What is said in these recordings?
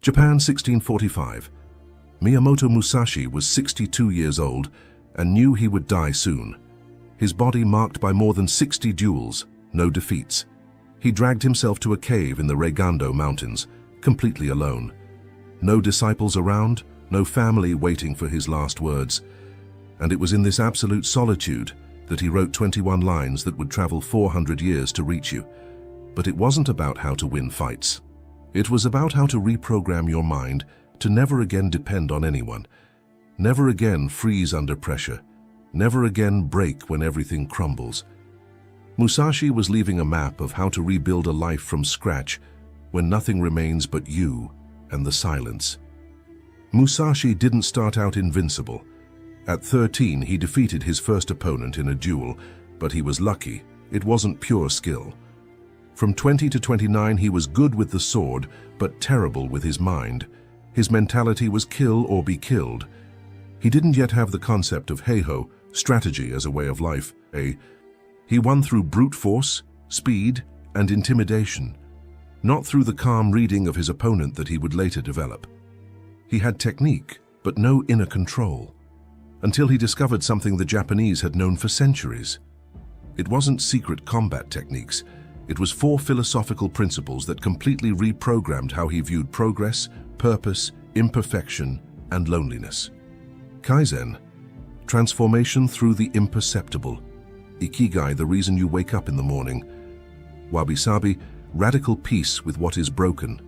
Japan 1645. Miyamoto Musashi was 62 years old and knew he would die soon. His body marked by more than 60 duels, no defeats. He dragged himself to a cave in the Reigando Mountains, completely alone. No disciples around, no family waiting for his last words. And it was in this absolute solitude that he wrote 21 lines that would travel 400 years to reach you. But it wasn't about how to win fights. It was about how to reprogram your mind to never again depend on anyone, never again freeze under pressure, never again break when everything crumbles. Musashi was leaving a map of how to rebuild a life from scratch when nothing remains but you and the silence. Musashi didn't start out invincible. At 13, he defeated his first opponent in a duel, but he was lucky. It wasn't pure skill. From 20 to 29, he was good with the sword, but terrible with his mind. His mentality was kill or be killed. He didn't yet have the concept of hey-ho, strategy as a way of life. He won through brute force, speed, and intimidation, not through the calm reading of his opponent that he would later develop. He had technique, but no inner control, until he discovered something the Japanese had known for centuries. It wasn't secret combat techniques. It was 4 philosophical principles that completely reprogrammed how he viewed progress, purpose, imperfection, and loneliness. Kaizen, transformation through the imperceptible. Ikigai, the reason you wake up in the morning. Wabi-Sabi, radical peace with what is broken,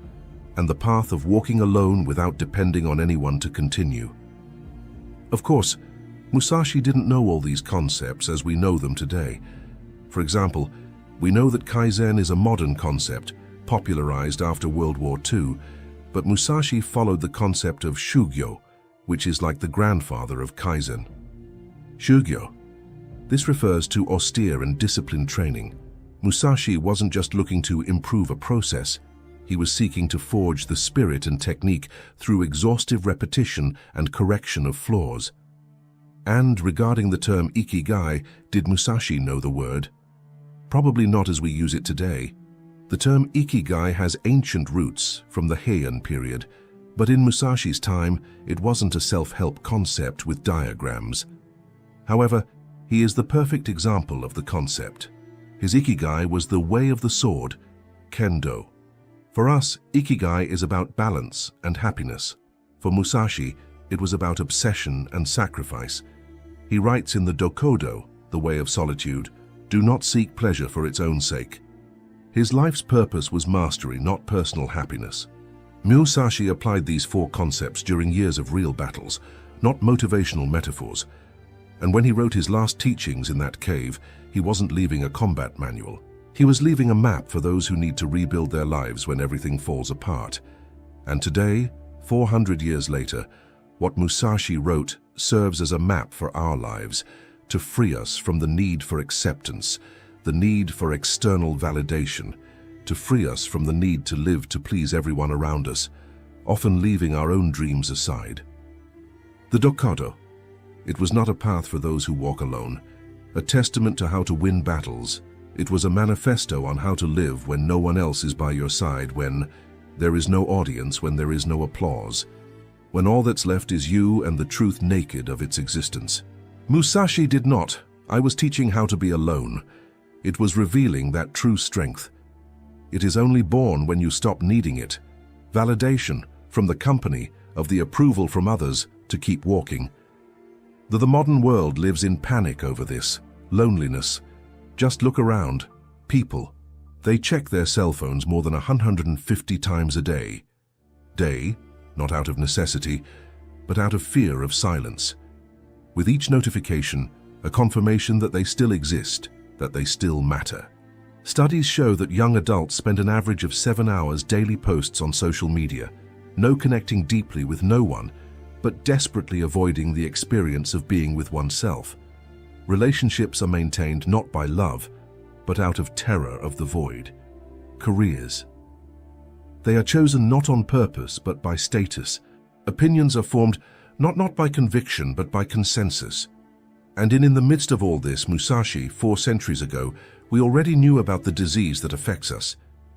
and the path of walking alone without depending on anyone to continue. Of course, Musashi didn't know all these concepts as we know them today. For example, we know that Kaizen is a modern concept, popularized after World War II, but Musashi followed the concept of Shugyo, which is like the grandfather of Kaizen. Shugyo. This refers to austere and disciplined training. Musashi wasn't just looking to improve a process. He was seeking to forge the spirit and technique through exhaustive repetition and correction of flaws. And regarding the term Ikigai, did Musashi know the word? Probably not as we use it today. The term Ikigai has ancient roots from the Heian period, but in Musashi's time, it wasn't a self-help concept with diagrams. However, he is the perfect example of the concept. His Ikigai was the way of the sword, Kendo. For us, Ikigai is about balance and happiness. For Musashi, it was about obsession and sacrifice. He writes in the Dokodo, the way of solitude, "Do not seek pleasure for its own sake." His life's purpose was mastery, not personal happiness. Musashi applied these 4 concepts during years of real battles, not motivational metaphors. And when he wrote his last teachings in that cave, he wasn't leaving a combat manual. He was leaving a map for those who need to rebuild their lives when everything falls apart. And today, 400 years later, what Musashi wrote serves as a map for our lives, to free us from the need for acceptance, the need for external validation, to free us from the need to live to please everyone around us, often leaving our own dreams aside. The Dokodo. It was not a path for those who walk alone, a testament to how to win battles. It was a manifesto on how to live when no one else is by your side, when there is no audience, when there is no applause, when all that's left is you and the truth naked of its existence. Musashi did not. I was teaching how to be alone. It was revealing that true strength. It is only born when you stop needing it. Validation from the company, of the approval from others to keep walking. The modern world lives in panic over this, loneliness. Just look around. People. They check their cell phones more than 150 times a day. Not out of necessity, but out of fear of silence. With each notification, a confirmation that they still exist, that they still matter. Studies show that young adults spend an average of 7 hours daily posts on social media, no connecting deeply with no one, but desperately avoiding the experience of being with oneself. Relationships are maintained not by love, but out of terror of the void. Careers. They are chosen not on purpose, but by status. Opinions are formed not by conviction, but by consensus. And in the midst of all this, Musashi, 4 centuries ago, we already knew about the disease that affects us.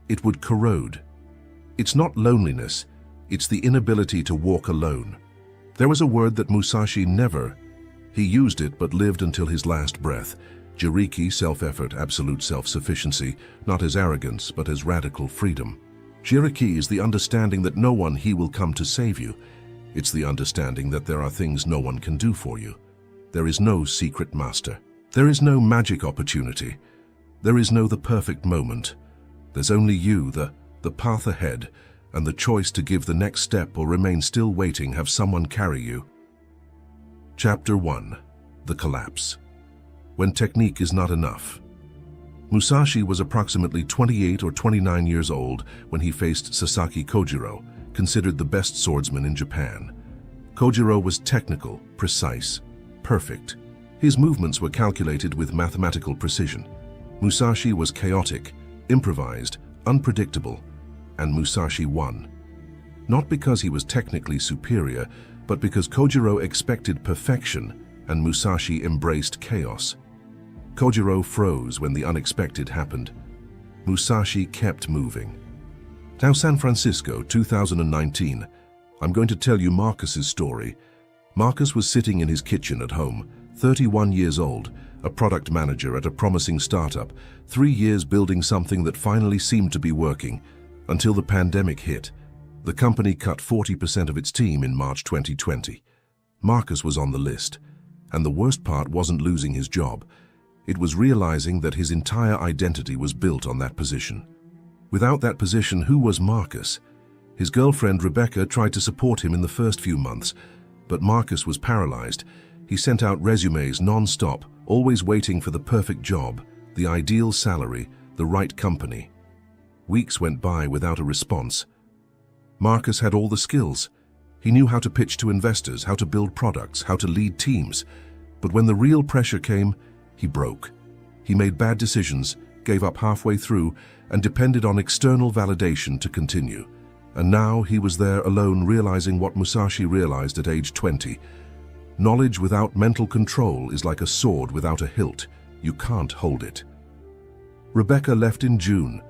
It would corrode. It's not loneliness, It's the inability to walk alone. There was a word that Musashi never. He used it but lived until his last breath. Jiriki, self-effort, absolute self-sufficiency, not as arrogance but as radical freedom. Jiriki is the understanding that no one he will come to save you. It's the understanding that there are things no one can do for you. There is no secret master. There is no magic opportunity. There is no the perfect moment. There's only you, the path ahead, and the choice to give the next step or remain still waiting, have someone carry you. Chapter 1. The Collapse. When technique is not enough. Musashi was approximately 28 or 29 years old when he faced Sasaki Kojiro, considered the best swordsman in Japan. Kojiro was technical, precise, perfect. His movements were calculated with mathematical precision. Musashi was chaotic, improvised, unpredictable, and Musashi won. Not because he was technically superior, but because Kojiro expected perfection and Musashi embraced chaos. Kojiro froze when the unexpected happened. Musashi kept moving. Now San Francisco, 2019. I'm going to tell you Marcus's story. Marcus was sitting in his kitchen at home, 31 years old, a product manager at a promising startup, 3 years building something that finally seemed to be working, until the pandemic hit. The company cut 40% of its team in March 2020. Marcus was on the list, and the worst part wasn't losing his job. It was realizing that his entire identity was built on that position. Without that position, who was Marcus? His girlfriend Rebecca tried to support him in the first few months, but Marcus was paralyzed. He sent out resumes non-stop, always waiting for the perfect job, the ideal salary, the right company. Weeks went by without a response. Marcus had all the skills. He knew how to pitch to investors, how to build products, how to lead teams. But when the real pressure came, he broke. He made bad decisions, gave up halfway through, and depended on external validation to continue. And now he was there alone, realizing what Musashi realized at age 20. Knowledge without mental control is like a sword without a hilt. You can't hold it. Rebecca left in June,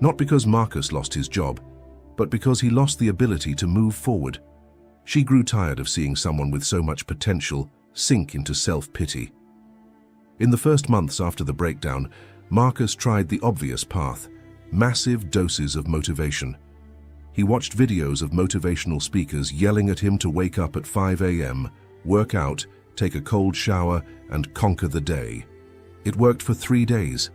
not because Marcus lost his job, but because he lost the ability to move forward. She grew tired of seeing someone with so much potential sink into self-pity. In the first months after the breakdown, Marcus tried the obvious path, massive doses of motivation. He watched videos of motivational speakers yelling at him to wake up at 5 a.m., work out, take a cold shower, and conquer the day. It worked for 3 days.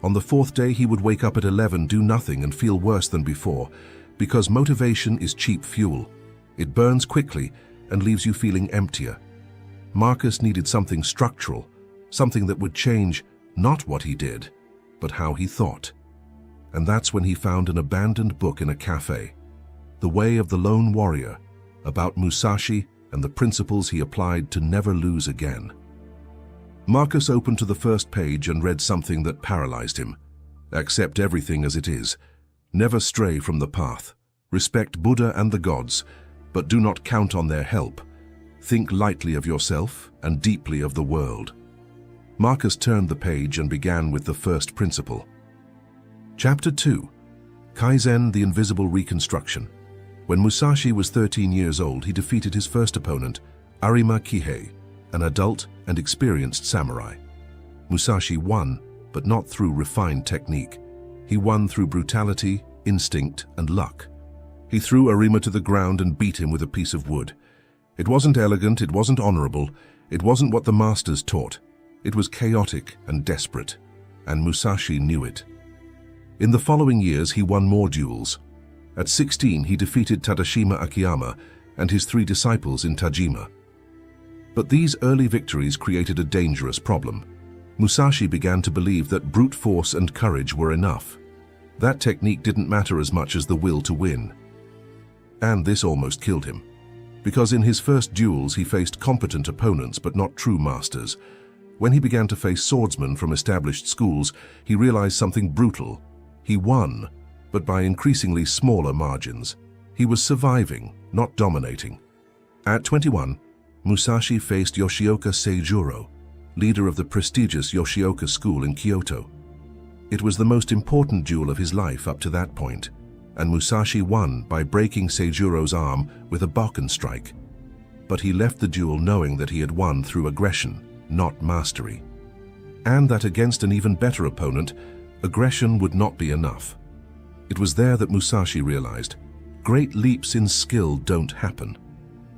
On the 4th day, he would wake up at 11, do nothing, and feel worse than before, because motivation is cheap fuel. It burns quickly and leaves you feeling emptier. Marcus needed something structural, something that would change not what he did, but how he thought. And that's when he found an abandoned book in a cafe, The Way of the Lone Warrior, about Musashi and the principles he applied to never lose again. Marcus opened to the first page and read something that paralyzed him. Accept everything as it is. Never stray from the path. Respect Buddha and the gods, but do not count on their help. Think lightly of yourself and deeply of the world. Marcus turned the page and began with the first principle. Chapter 2. Kaizen, the Invisible Reconstruction. When Musashi was 13 years old, he defeated his first opponent, Arima Kihei, an adult and experienced samurai. Musashi won, but not through refined technique. He won through brutality, instinct, and luck. He threw Arima to the ground and beat him with a piece of wood. It wasn't elegant, it wasn't honorable, it wasn't what the masters taught. It was chaotic and desperate, and Musashi knew it. In the following years, he won more duels. At 16, he defeated Tadashima Akiyama and his 3 disciples in Tajima. But these early victories created a dangerous problem. Musashi began to believe that brute force and courage were enough. That technique didn't matter as much as the will to win. And this almost killed him. Because in his first duels, he faced competent opponents but not true masters. When he began to face swordsmen from established schools, he realized something brutal. He won, but by increasingly smaller margins. He was surviving, not dominating. At 21, Musashi faced Yoshioka Seijuro, leader of the prestigious Yoshioka school in Kyoto. It was the most important duel of his life up to that point. and Musashi won by breaking Seijuro's arm with a bokken strike. But he left the duel knowing that he had won through aggression, not mastery. And that against an even better opponent, aggression would not be enough. It was there that Musashi realized, great leaps in skill don't happen.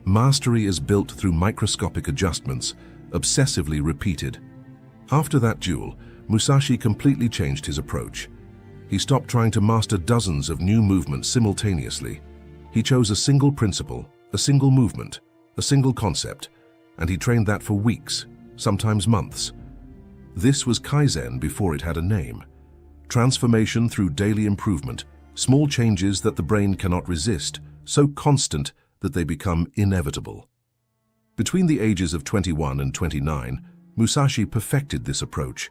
Mastery is built through microscopic adjustments, obsessively repeated. After that duel, Musashi completely changed his approach. He stopped trying to master dozens of new movements simultaneously. He chose a single principle, a single movement, a single concept, and he trained that for weeks, sometimes months. This was Kaizen before it had a name. Transformation through daily improvement, small changes that the brain cannot resist, so constant that they become inevitable. Between the ages of 21 and 29, Musashi perfected this approach.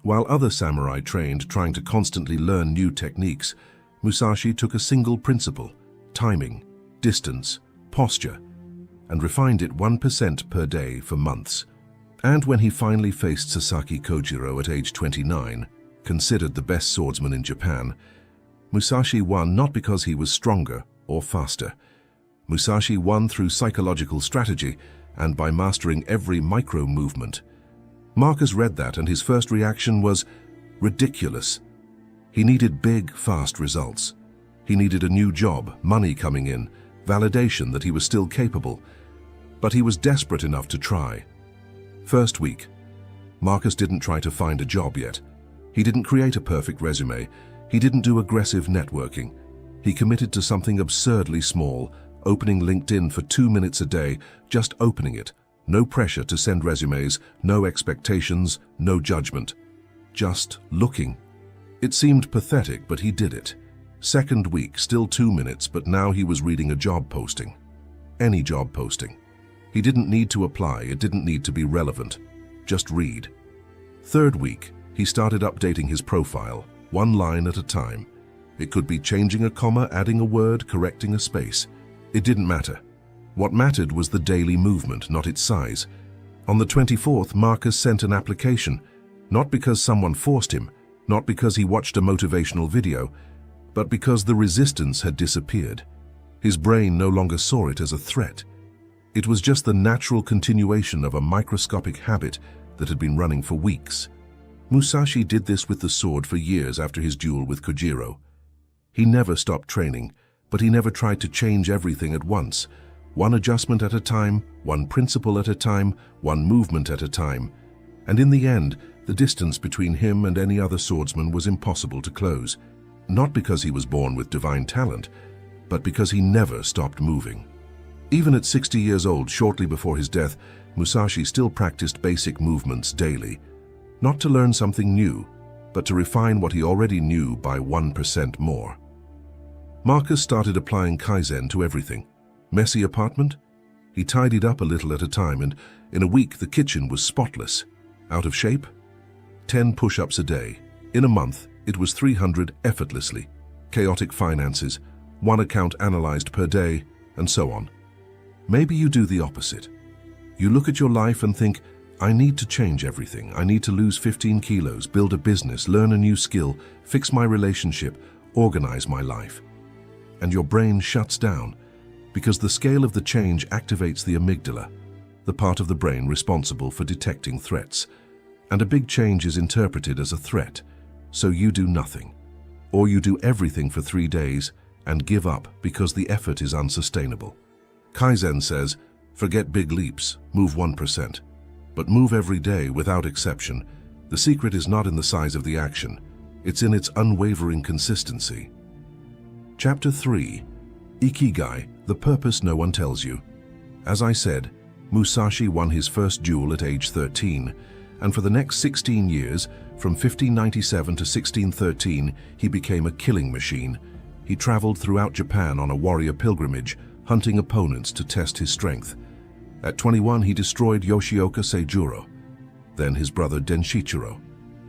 While other samurai trained trying to constantly learn new techniques, Musashi took a single principle, timing, distance, posture, and refined it 1% per day for months. And when he finally faced Sasaki Kojiro at age 29, considered the best swordsman in Japan, Musashi won not because he was stronger or faster. Musashi won through psychological strategy and by mastering every micro-movement. Marcus read that and his first reaction was ridiculous. He needed big, fast results. He needed a new job, money coming in, validation that he was still capable. But he was desperate enough to try. First week, Marcus didn't try to find a job yet. He didn't create a perfect resume. He didn't do aggressive networking. He committed to something absurdly small, opening LinkedIn for 2 minutes a day, just opening it. No pressure to send resumes, no expectations, no judgment. Just looking. It seemed pathetic, but he did it. Second week, still 2 minutes, but now he was reading a job posting. Any job posting. He didn't need to apply, it didn't need to be relevant. Just read. Third week, he started updating his profile, one line at a time. It could be changing a comma, adding a word, correcting a space. It didn't matter. What mattered was the daily movement, not its size. On the 24th, Marcus sent an application, not because someone forced him, not because he watched a motivational video, but because the resistance had disappeared. His brain no longer saw it as a threat. It was just the natural continuation of a microscopic habit that had been running for weeks. Musashi did this with the sword for years after his duel with Kojiro. He never stopped training, but he never tried to change everything at once. One adjustment at a time, one principle at a time, one movement at a time. And in the end, the distance between him and any other swordsman was impossible to close. Not because he was born with divine talent, but because he never stopped moving. Even at 60 years old, shortly before his death, Musashi still practiced basic movements daily. Not to learn something new, but to refine what he already knew by 1% more. Marcus started applying Kaizen to everything. Messy apartment? He tidied up a little at a time, and in a week the kitchen was spotless. Out of shape? 10 push-ups a day. In a month, it was 300 effortlessly. Chaotic finances, one account analyzed per day, and so on. Maybe you do the opposite. You look at your life and think, I need to change everything. I need to lose 15 kilos, build a business, learn a new skill, fix my relationship, organize my life. And your brain shuts down because the scale of the change activates the amygdala, the part of the brain responsible for detecting threats. And a big change is interpreted as a threat, so you do nothing. Or you do everything for 3 days and give up because the effort is unsustainable. Kaizen says, forget big leaps, move 1%. But move every day without exception. The secret is not in the size of the action, it's in its unwavering consistency. Chapter 3. Ikigai, the purpose no one tells you. As I said, Musashi won his first duel at age 13, and for the next 16 years, from 1597 to 1613, he became a killing machine. He traveled throughout Japan on a warrior pilgrimage, hunting opponents to test his strength. At 21, he destroyed Yoshioka Seijuro, then his brother Denshichiro,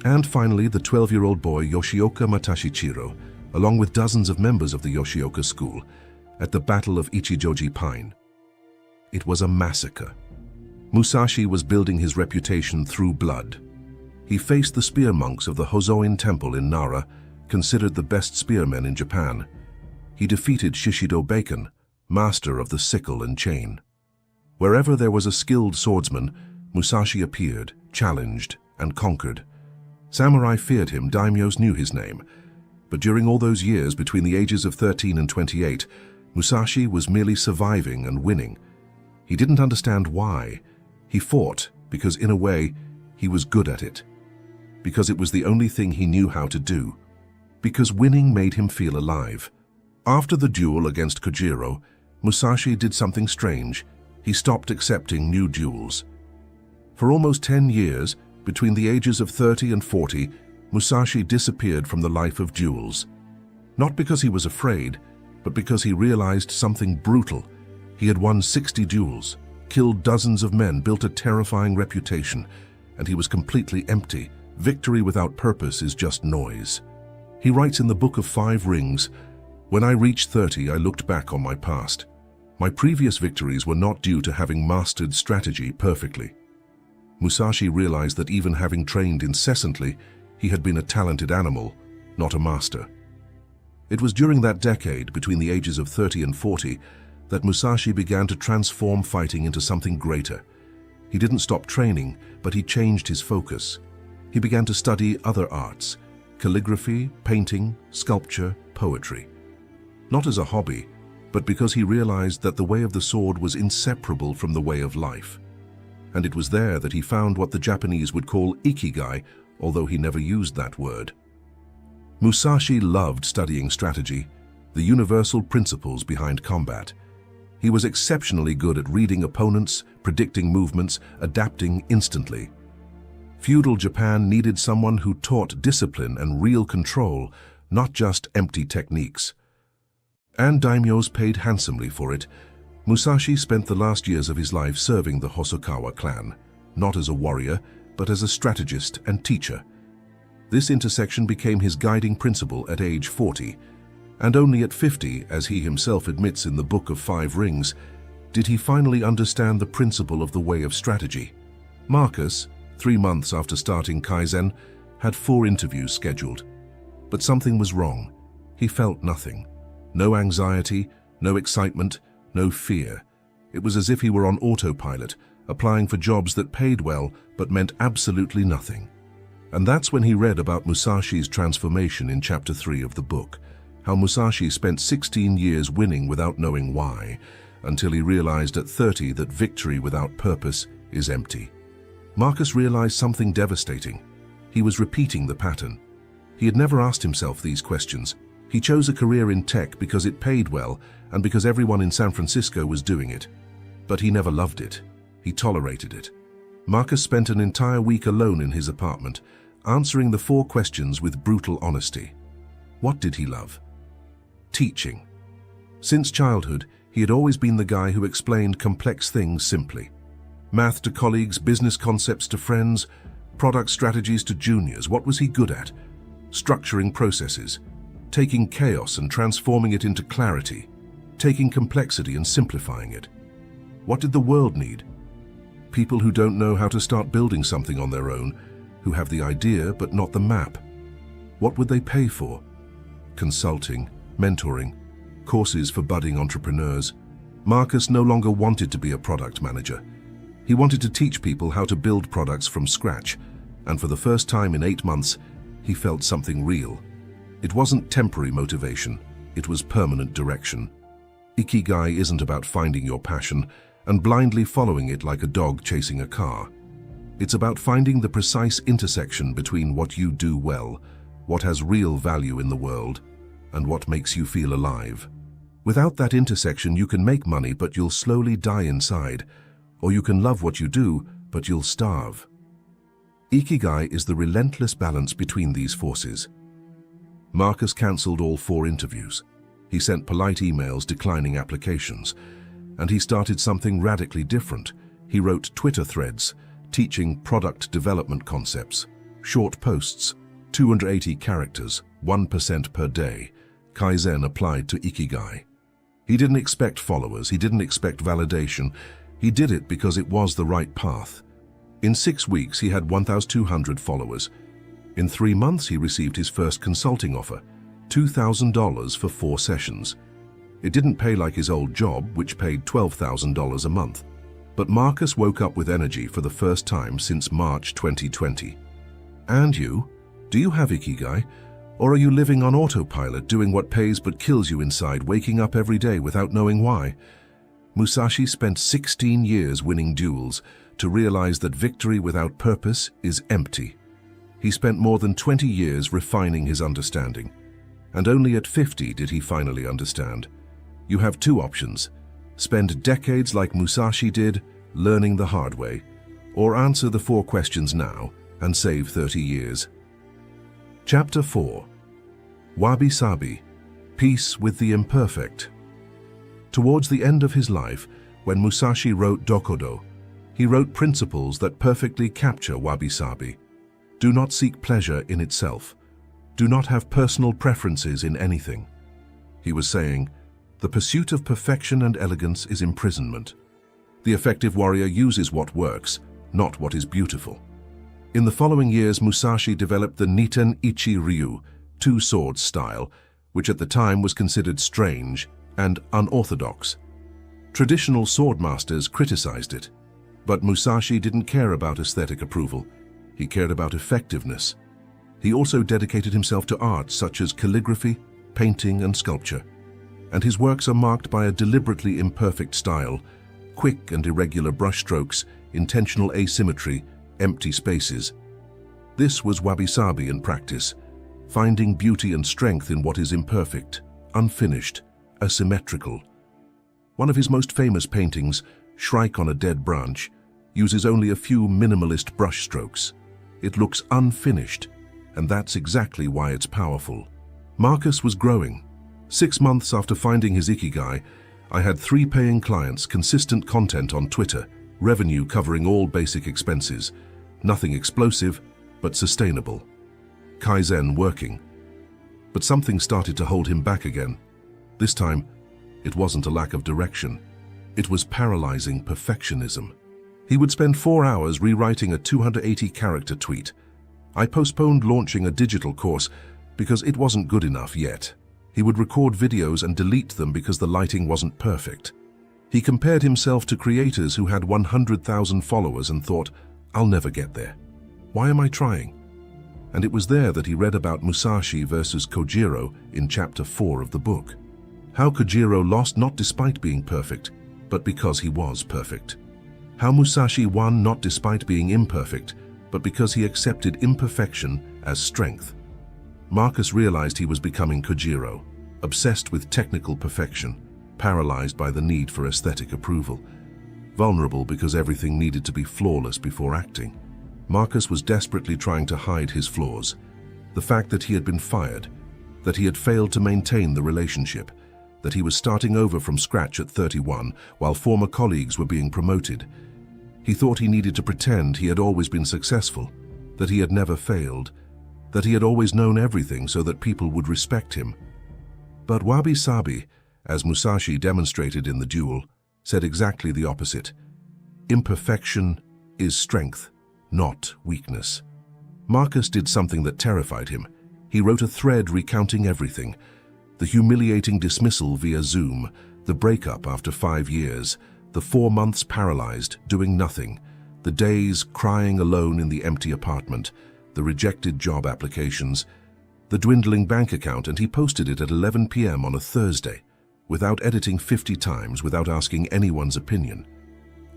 and finally the 12-year-old boy Yoshioka Matashichiro, along with dozens of members of the Yoshioka school, at the Battle of Ichijoji Pine. It was a massacre. Musashi was building his reputation through blood. He faced the spear monks of the Hozoin Temple in Nara, considered the best spearmen in Japan. He defeated Shishido Bacon, master of the sickle and chain. Wherever there was a skilled swordsman, Musashi appeared, challenged, and conquered. Samurai feared him, daimyos knew his name. But during all those years between the ages of 13 and 28, Musashi was merely surviving and winning. He didn't understand why. He fought because, in a way, he was good at it. Because it was the only thing he knew how to do. Because winning made him feel alive. After the duel against Kojiro, Musashi did something strange. He stopped accepting new duels. For almost 10 years, between the ages of 30 and 40, Musashi disappeared from the life of duels. Not because he was afraid, but because he realized something brutal. He had won 60 duels, killed dozens of men, built a terrifying reputation, and he was completely empty. Victory without purpose is just noise. He writes in the Book of 5 Rings, "When I reached 30, I looked back on my past. My previous victories were not due to having mastered strategy perfectly." Musashi realized that even having trained incessantly, he had been a talented animal, not a master. It was during that decade, between the ages of 30 and 40, that Musashi began to transform fighting into something greater. He didn't stop training, but he changed his focus. He began to study other arts, calligraphy, painting, sculpture, poetry. Not as a hobby, but because he realized that the way of the sword was inseparable from the way of life. And it was there that he found what the Japanese would call Ikigai, although he never used that word. Musashi loved studying strategy, the universal principles behind combat. He was exceptionally good at reading opponents, predicting movements, adapting instantly. Feudal Japan needed someone who taught discipline and real control, not just empty techniques. And daimyos paid handsomely for it. Musashi spent the last years of his life serving the Hosokawa clan, not as a warrior, but as a strategist and teacher. This intersection became his guiding principle at age 40, and only at 50, as he himself admits in the Book of 5 Rings, did he finally understand the principle of the way of strategy. Marcus, 3 months after starting Kaizen, had 4 interviews scheduled. But something was wrong. He felt nothing. No anxiety, no excitement, no fear. It was as if he were on autopilot, applying for jobs that paid well but meant absolutely nothing. And that's when he read about Musashi's transformation in Chapter 3 of the book, how Musashi spent 16 years winning without knowing why, until he realized at 30 that victory without purpose is empty. Marcus realized something devastating. He was repeating the pattern. He had never asked himself these questions. He chose a career in tech because it paid well and because everyone in San Francisco was doing it. But he never loved it. He tolerated it. Marcus spent an entire week alone in his apartment, answering the 4 questions with brutal honesty. What did he love? Teaching. Since childhood, he had always been the guy who explained complex things simply. Math to colleagues, business concepts to friends, product strategies to juniors. What was he good at? Structuring processes, taking chaos and transforming it into clarity, taking complexity and simplifying it. What did the world need? People who don't know how to start building something on their own, who have the idea but not the map. What would they pay for? Consulting, mentoring, courses for budding entrepreneurs. Marcus no longer wanted to be a product manager. He wanted to teach people how to build products from scratch, and for the first time in 8 months, he felt something real. It wasn't temporary motivation, it was permanent direction. Ikigai isn't about finding your passion and blindly following it like a dog chasing a car. It's about finding the precise intersection between what you do well, what has real value in the world, and what makes you feel alive. Without that intersection, you can make money, but you'll slowly die inside, or you can love what you do, but you'll starve. Ikigai is the relentless balance between these forces. Marcus cancelled all 4 interviews. He sent polite emails declining applications, and he started something radically different. He wrote Twitter threads, teaching product development concepts, short posts, 280 characters, 1% per day. Kaizen applied to Ikigai. He didn't expect followers, he didn't expect validation. He did it because it was the right path. In 6 weeks, he had 1,200 followers. In 3 months, he received his first consulting offer, $2,000 for 4 sessions. It didn't pay like his old job, which paid $12,000 a month. But Marcus woke up with energy for the first time since March 2020. And you? Do you have Ikigai? Or are you living on autopilot, doing what pays but kills you inside, waking up every day without knowing why? Musashi spent 16 years winning duels to realize that victory without purpose is empty. He spent more than 20 years refining his understanding, and only at 50 did he finally understand. You have two options: spend decades like Musashi did, learning the hard way, or answer the 4 questions now and save 30 years. Chapter 4. Wabi-Sabi, Peace with the Imperfect. Towards the end of his life, when Musashi wrote Dokudo, he wrote principles that perfectly capture Wabi-Sabi. Do not seek pleasure in itself. Do not have personal preferences in anything. He was saying, the pursuit of perfection and elegance is imprisonment. The effective warrior uses what works, not what is beautiful. In the following years, Musashi developed the Niten Ichi Ryu, 2 swords style, which at the time was considered strange and unorthodox. Traditional swordmasters criticized it, but Musashi didn't care about aesthetic approval. He cared about effectiveness. He also dedicated himself to arts such as calligraphy, painting, and sculpture. And his works are marked by a deliberately imperfect style, quick and irregular brushstrokes, intentional asymmetry, empty spaces. This was Wabi-Sabi in practice, finding beauty and strength in what is imperfect, unfinished, asymmetrical. One of his most famous paintings, Shrike on a Dead Branch, uses only a few minimalist brushstrokes. It looks unfinished, and that's exactly why it's powerful. Marcus was growing. 6 months after finding his Ikigai, I had 3 paying clients, consistent content on Twitter, revenue covering all basic expenses, nothing explosive, but sustainable. Kaizen working. But something started to hold him back again. This time, it wasn't a lack of direction. It was paralyzing perfectionism. He would spend 4 hours rewriting a 280-character tweet. I postponed launching a digital course because it wasn't good enough yet. He would record videos and delete them because the lighting wasn't perfect. He compared himself to creators who had 100,000 followers and thought, I'll never get there. Why am I trying? And it was there that he read about Musashi versus Kojiro in chapter 4 of the book. How Kojiro lost not despite being perfect, but because he was perfect. How Musashi won not despite being imperfect, but because he accepted imperfection as strength. Marcus realized he was becoming Kojiro, obsessed with technical perfection, paralyzed by the need for aesthetic approval, vulnerable because everything needed to be flawless before acting. Marcus was desperately trying to hide his flaws, the fact that he had been fired, that he had failed to maintain the relationship, that he was starting over from scratch at 31 while former colleagues were being promoted. He thought he needed to pretend he had always been successful, that he had never failed, that he had always known everything so that people would respect him. But Wabi-Sabi, as Musashi demonstrated in the duel, said exactly the opposite. Imperfection is strength, not weakness. Marcus did something that terrified him. He wrote a thread recounting everything: the humiliating dismissal via Zoom, the breakup after 5 years, the 4 months paralyzed, doing nothing, the days crying alone in the empty apartment, the rejected job applications, the dwindling bank account, and he posted it at 11 p.m. on a Thursday, without editing 50 times, without asking anyone's opinion.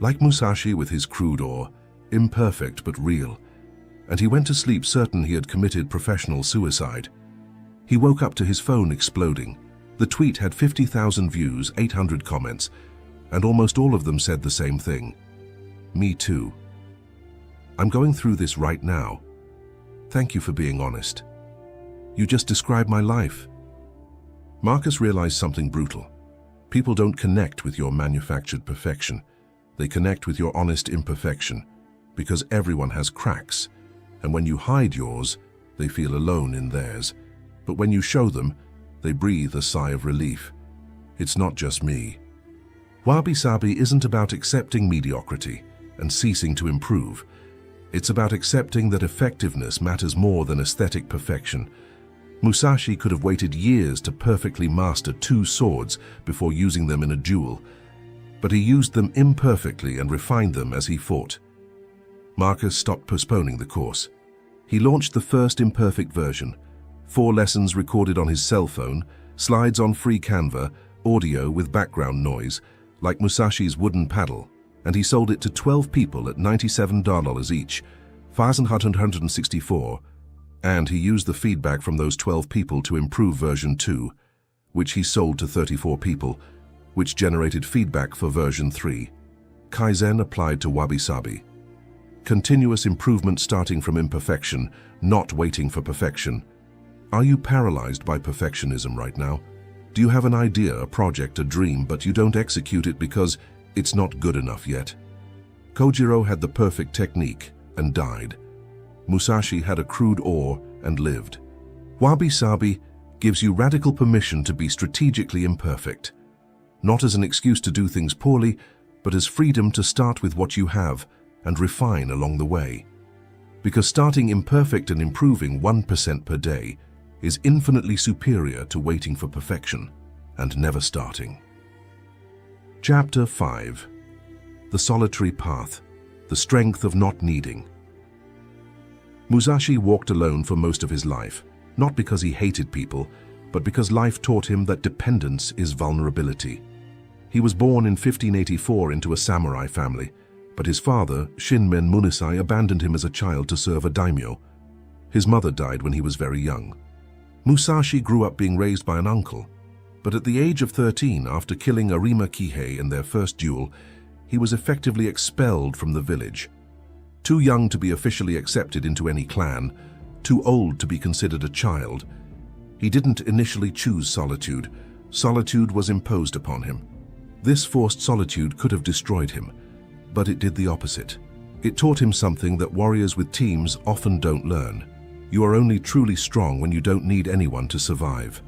Like Musashi with his crude ore, imperfect but real, and he went to sleep certain he had committed professional suicide. He woke up to his phone exploding. The tweet had 50,000 views, 800 comments, and almost all of them said the same thing. Me too. I'm going through this right now. Thank you for being honest. You just described my life. Marcus realized something brutal. People don't connect with your manufactured perfection. They connect with your honest imperfection, because everyone has cracks, and when you hide yours, they feel alone in theirs. But when you show them, they breathe a sigh of relief. It's not just me. Wabi-Sabi isn't about accepting mediocrity and ceasing to improve. It's about accepting that effectiveness matters more than aesthetic perfection, Musashi could have waited years to perfectly master 2 swords before using them in a duel, but he used them imperfectly and refined them as he fought. Marcus stopped postponing the course. He launched the first imperfect version, 4 lessons recorded on his cell phone, slides on free Canva, audio with background noise, like Musashi's wooden paddle, and he sold it to 12 people at $97 each, 1,164, and he used the feedback from those 12 people to improve version 2, which he sold to 34 people, which generated feedback for version 3. Kaizen applied to Wabi-Sabi. Continuous improvement starting from imperfection, not waiting for perfection. Are you paralyzed by perfectionism right now? Do you have an idea, a project, a dream, but you don't execute it because it's not good enough yet? Kojiro had the perfect technique and died. Musashi had a crude ore and lived. Wabi-Sabi gives you radical permission to be strategically imperfect, not as an excuse to do things poorly, but as freedom to start with what you have and refine along the way. Because starting imperfect and improving 1% per day is infinitely superior to waiting for perfection and never starting. Chapter 5. The Solitary Path, the Strength of Not Needing. Musashi walked alone for most of his life, not because he hated people, but because life taught him that dependence is vulnerability. He was born in 1584 into a samurai family, but his father, Shinmen Munisai, abandoned him as a child to serve a daimyo. His mother died when he was very young. Musashi grew up being raised by an uncle, but at the age of 13, after killing Arima Kihei in their first duel, he was effectively expelled from the village. Too young to be officially accepted into any clan, too old to be considered a child. He didn't initially choose solitude. Solitude was imposed upon him. This forced solitude could have destroyed him, but it did the opposite. It taught him something that warriors with teams often don't learn. You are only truly strong when you don't need anyone to survive.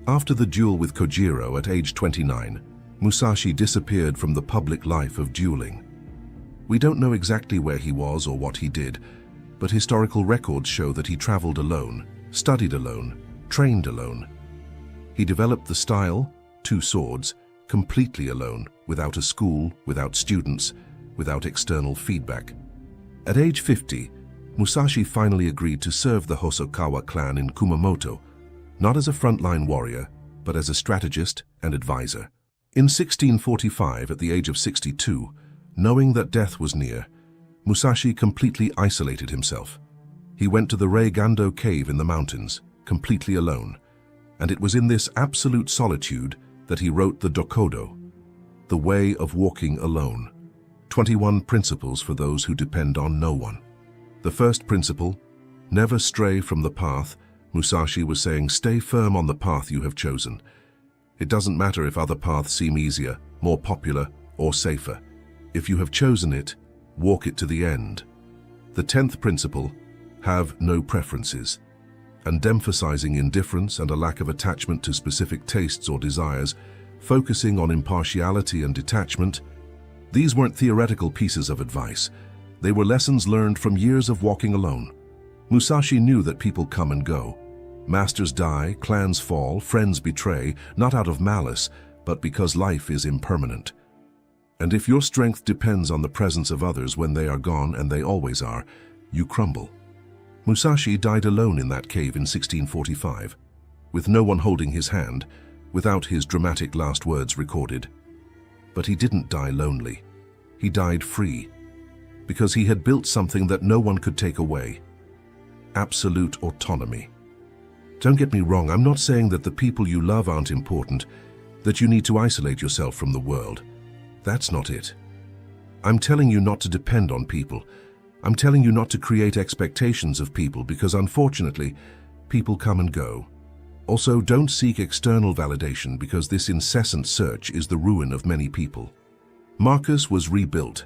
After the duel with Kojiro at age 29, Musashi disappeared from the public life of dueling. We don't know exactly where he was or what he did, but historical records show that he traveled alone, studied alone, trained alone. He developed the style, 2 swords, completely alone, without a school, without students, without external feedback. At age 50, Musashi finally agreed to serve the Hosokawa clan in Kumamoto, not as a frontline warrior, but as a strategist and advisor. In 1645, at the age of 62, knowing that death was near, Musashi completely isolated himself. He went to the Reigando cave in the mountains, completely alone, and it was in this absolute solitude that he wrote the Dokodo, the way of walking alone. 21 principles for those who depend on no one. The first principle, never stray from the path. Musashi was saying, stay firm on the path you have chosen. It doesn't matter if other paths seem easier, more popular, or safer. If you have chosen it, walk it to the end. The 10th principle, have no preferences. And emphasizing indifference and a lack of attachment to specific tastes or desires, focusing on impartiality and detachment. These weren't theoretical pieces of advice. They were lessons learned from years of walking alone. Musashi knew that people come and go. Masters die, clans fall, friends betray, not out of malice, but because life is impermanent. And if your strength depends on the presence of others when they are gone, and they always are, you crumble. Musashi died alone in that cave in 1645, with no one holding his hand, without his dramatic last words recorded. But he didn't die lonely. He died free, because he had built something that no one could take away. Absolute autonomy. Don't get me wrong, I'm not saying that the people you love aren't important, that you need to isolate yourself from the world. That's not it. I'm telling you not to depend on people. I'm telling you not to create expectations of people because, unfortunately, people come and go. Also, don't seek external validation because this incessant search is the ruin of many people. Marcus was rebuilt.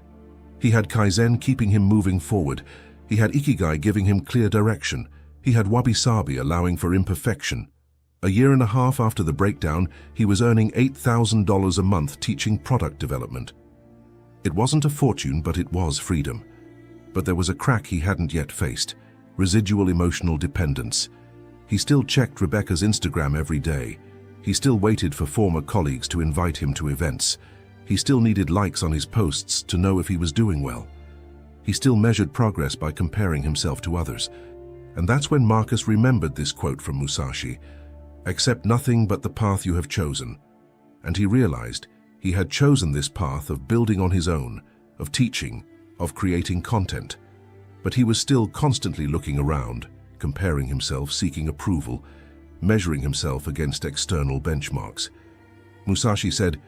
He had Kaizen keeping him moving forward. He had Ikigai giving him clear direction. He had Wabi-Sabi allowing for imperfection. A year and a half after the breakdown, he was earning $8,000 a month teaching product development. It wasn't a fortune, but it was freedom. But there was a crack he hadn't yet faced: residual emotional dependence. He still checked Rebecca's Instagram every day. He still waited for former colleagues to invite him to events. He still needed likes on his posts to know if he was doing well. He still measured progress by comparing himself to others. And that's when Marcus remembered this quote from Musashi, "Accept nothing but the path you have chosen." And he realized he had chosen this path of building on his own, of teaching, of creating content. But he was still constantly looking around, comparing himself, seeking approval, measuring himself against external benchmarks. Musashi said,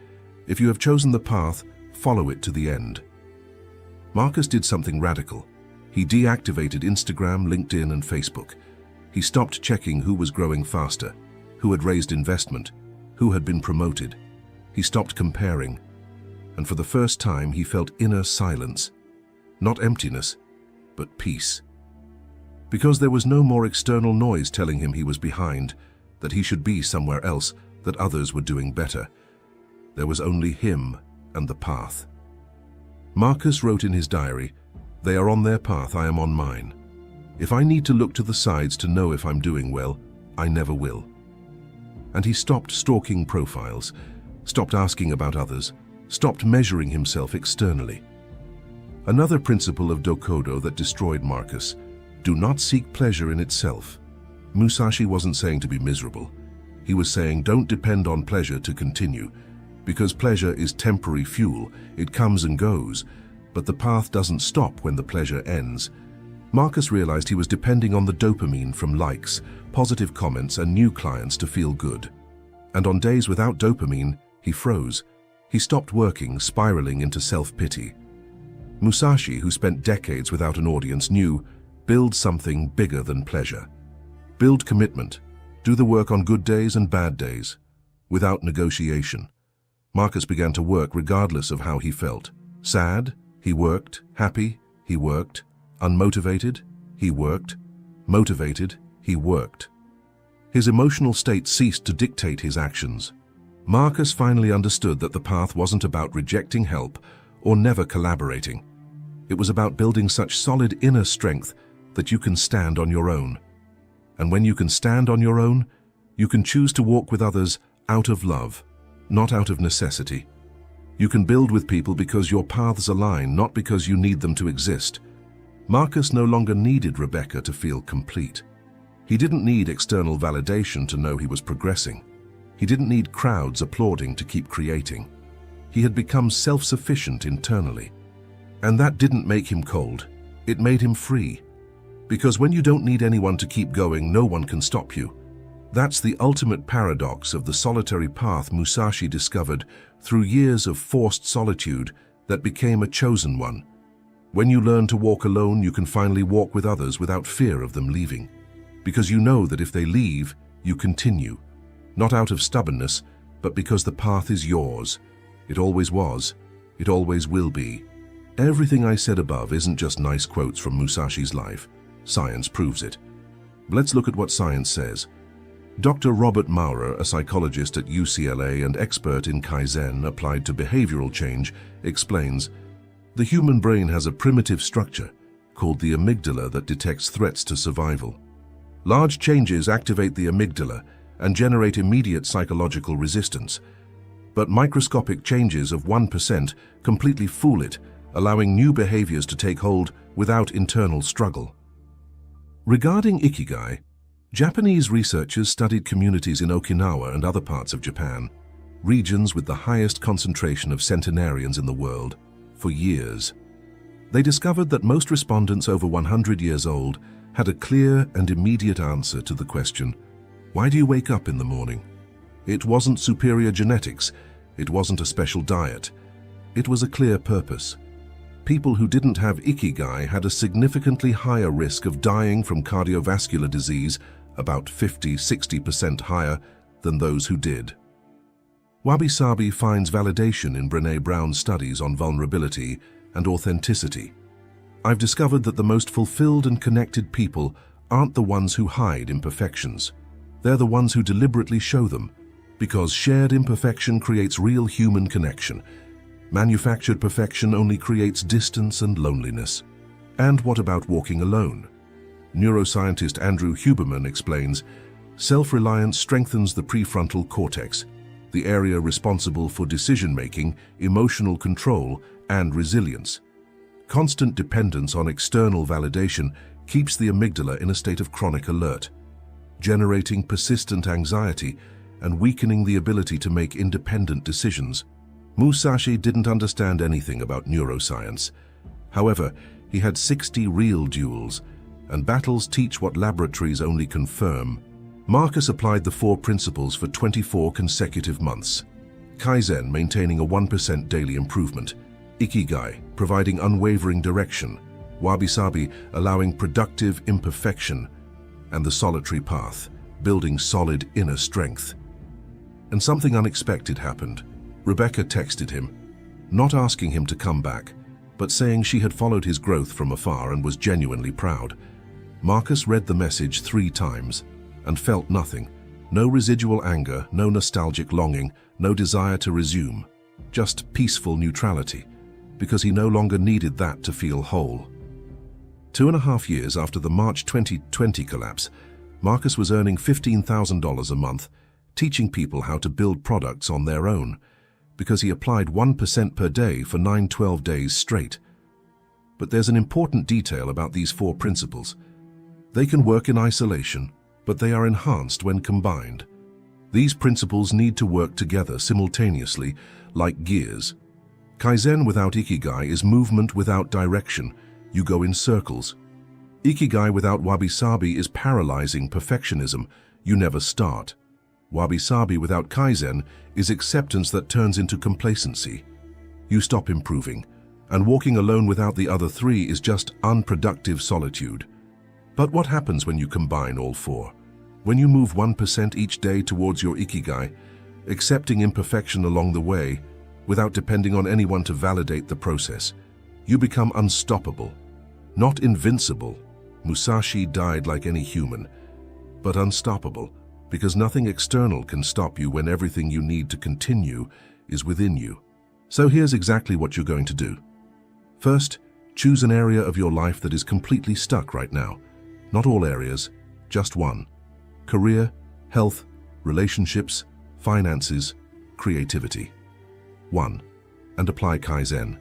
"If you have chosen the path, follow it to the end." Marcus did something radical. He deactivated Instagram, LinkedIn, and Facebook. He stopped checking who was growing faster, who had raised investment, who had been promoted. He stopped comparing, and for the first time he felt inner silence. Not emptiness, but peace. Because there was no more external noise telling him he was behind, that he should be somewhere else, that others were doing better. There was only him and the path. Marcus wrote in his diary, "They are on their path, I am on mine. If I need to look to the sides to know if I'm doing well, I never will." And he stopped stalking profiles, stopped asking about others, stopped measuring himself externally. Another principle of Dokodo that destroyed Marcus: do not seek pleasure in itself. Musashi wasn't saying to be miserable. He was saying don't depend on pleasure to continue, because pleasure is temporary fuel, it comes and goes, but the path doesn't stop when the pleasure ends. Marcus realized he was depending on the dopamine from likes, positive comments, and new clients to feel good. And on days without dopamine, he froze. He stopped working, spiraling into self-pity. Musashi, who spent decades without an audience, knew, build something bigger than pleasure. Build commitment. Do the work on good days and bad days, without negotiation. Marcus began to work regardless of how he felt. Sad, he worked. Happy, he worked. Unmotivated, he worked. Motivated, he worked. His emotional state ceased to dictate his actions. Marcus finally understood that the path wasn't about rejecting help or never collaborating. It was about building such solid inner strength that you can stand on your own. And when you can stand on your own, you can choose to walk with others out of love, not out of necessity. You can build with people because your paths align, not because you need them to exist. Marcus no longer needed Rebecca to feel complete. He didn't need external validation to know he was progressing. He didn't need crowds applauding to keep creating. He had become self-sufficient internally. And that didn't make him cold. It made him free. Because when you don't need anyone to keep going, no one can stop you. That's the ultimate paradox of the solitary path Musashi discovered through years of forced solitude that became a chosen one. When you learn to walk alone, you can finally walk with others without fear of them leaving. Because you know that if they leave, you continue. Not out of stubbornness, but because the path is yours. It always was. It always will be. Everything I said above isn't just nice quotes from Musashi's life. Science proves it. Let's look at what science says. Dr. Robert Maurer, a psychologist at UCLA and expert in Kaizen applied to behavioral change, explains, the human brain has a primitive structure called the amygdala that detects threats to survival. Large changes activate the amygdala and generate immediate psychological resistance. But microscopic changes of 1% completely fool it, allowing new behaviors to take hold without internal struggle. Regarding Ikigai, Japanese researchers studied communities in Okinawa and other parts of Japan, regions with the highest concentration of centenarians in the world, for years. They discovered that most respondents over 100 years old had a clear and immediate answer to the question, why do you wake up in the morning? It wasn't superior genetics, it wasn't a special diet, it was a clear purpose. People who didn't have Ikigai had a significantly higher risk of dying from cardiovascular disease, about 50–60% higher than those who did. Wabi-Sabi finds validation in Brené Brown's studies on vulnerability and authenticity. I've discovered that the most fulfilled and connected people aren't the ones who hide imperfections. They're the ones who deliberately show them, because shared imperfection creates real human connection. Manufactured perfection only creates distance and loneliness. And what about walking alone? Neuroscientist Andrew Huberman explains, Self-reliance strengthens the prefrontal cortex, the area responsible for decision-making, emotional control, and resilience. Constant dependence on external validation keeps the amygdala in a state of chronic alert, generating persistent anxiety and weakening the ability to make independent decisions. Musashi didn't understand anything about neuroscience. However, he had 60 real duels, and battles teach what laboratories only confirm. Marcus applied the 4 principles for 24 consecutive months. Kaizen, maintaining a 1% daily improvement. Ikigai, providing unwavering direction. Wabi-Sabi, allowing productive imperfection. And the solitary path, building solid inner strength. And something unexpected happened. Rebecca texted him, not asking him to come back, but saying she had followed his growth from afar and was genuinely proud. Marcus read the message 3 times and felt nothing. No residual anger, no nostalgic longing, no desire to resume. Just peaceful neutrality, because he no longer needed that to feel whole. 2.5 years after the March 2020 collapse, Marcus was earning $15,000 a month, teaching people how to build products on their own, because he applied 1% per day for 9-12 days straight. But there's an important detail about these 4 principles. They can work in isolation, but they are enhanced when combined. These principles need to work together simultaneously, like gears. Kaizen without Ikigai is movement without direction. You go in circles. Ikigai without Wabi-Sabi is paralyzing perfectionism. You never start. Wabi-Sabi without Kaizen is acceptance that turns into complacency. You stop improving, and walking alone without the other 3 is just unproductive solitude. But what happens when you combine all 4? When you move 1% each day towards your Ikigai, accepting imperfection along the way, without depending on anyone to validate the process, you become unstoppable, not invincible. Musashi died like any human, but unstoppable, because nothing external can stop you when everything you need to continue is within you. So here's exactly what you're going to do. First, choose an area of your life that is completely stuck right now. Not all areas, just one. Career, health, relationships, finances, creativity. 1. And apply Kaizen.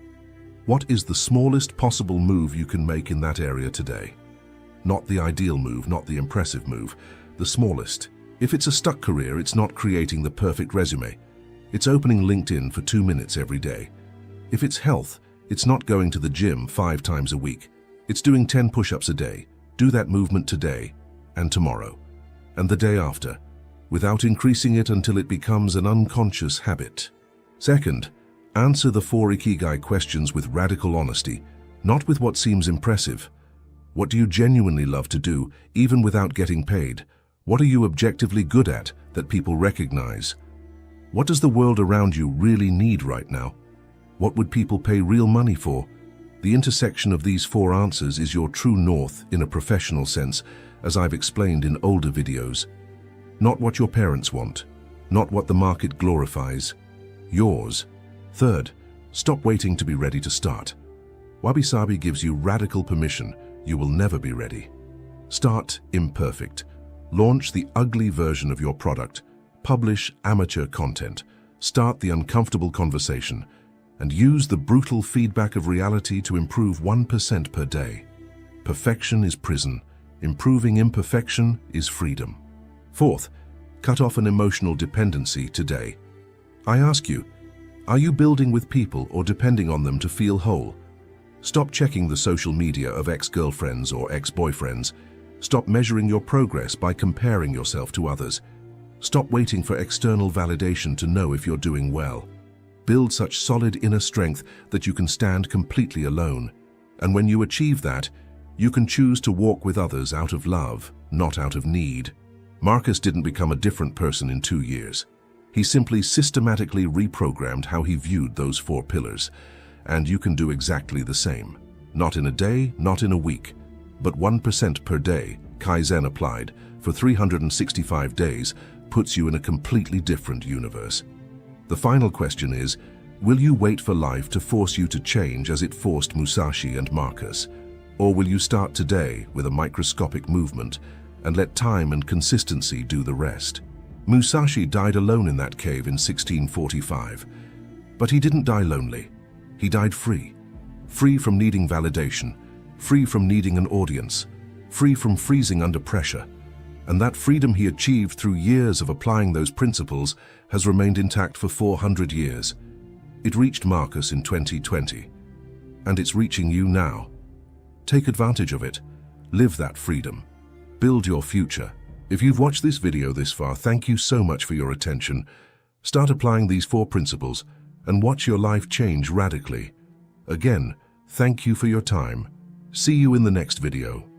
What is the smallest possible move you can make in that area today? Not the ideal move, not the impressive move, the smallest. If it's a stuck career, it's not creating the perfect resume. It's opening LinkedIn for 2 minutes every day. If it's health, it's not going to the gym 5 times a week. It's doing 10 push-ups a day. Do that movement today, and tomorrow, and the day after, without increasing it until it becomes an unconscious habit. Second, answer the 4 Ikigai questions with radical honesty, not with what seems impressive. What do you genuinely love to do, even without getting paid? What are you objectively good at that people recognize? What does the world around you really need right now? What would people pay real money for? The intersection of these 4 answers is your true north in a professional sense, as I've explained in older videos. Not what your parents want, not what the market glorifies. Yours. Third, stop waiting to be ready to start. Wabi-Sabi gives you radical permission. You will never be ready. Start imperfect. Launch the ugly version of your product. Publish amateur content. Start the uncomfortable conversation. And use the brutal feedback of reality to improve 1% per day. Perfection is prison. Improving imperfection is freedom. Fourth, cut off an emotional dependency today. I ask you, are you building with people or depending on them to feel whole? Stop checking the social media of ex-girlfriends or ex-boyfriends. Stop measuring your progress by comparing yourself to others. Stop waiting for external validation to know if you're doing well. Build such solid inner strength that you can stand completely alone. And when you achieve that, you can choose to walk with others out of love, not out of need. Marcus didn't become a different person in 2 years. He simply systematically reprogrammed how he viewed those 4 pillars. And you can do exactly the same. Not in a day, not in a week, but 1% per day, Kaizen applied, for 365 days, puts you in a completely different universe. The final question is, will you wait for life to force you to change as it forced Musashi and Marcus? Or will you start today with a microscopic movement and let time and consistency do the rest. Musashi died alone in that cave in 1645. But he didn't die lonely. He died free. Free from needing validation, free from needing an audience, free from freezing under pressure. And that freedom he achieved through years of applying those principles has remained intact for 400 years. It reached Marcus in 2020. And it's reaching you now. Take advantage of it. Live that freedom. Build your future. If you've watched this video this far, thank you so much for your attention. Start applying these 4 principles and watch your life change radically. Again, thank you for your time. See you in the next video.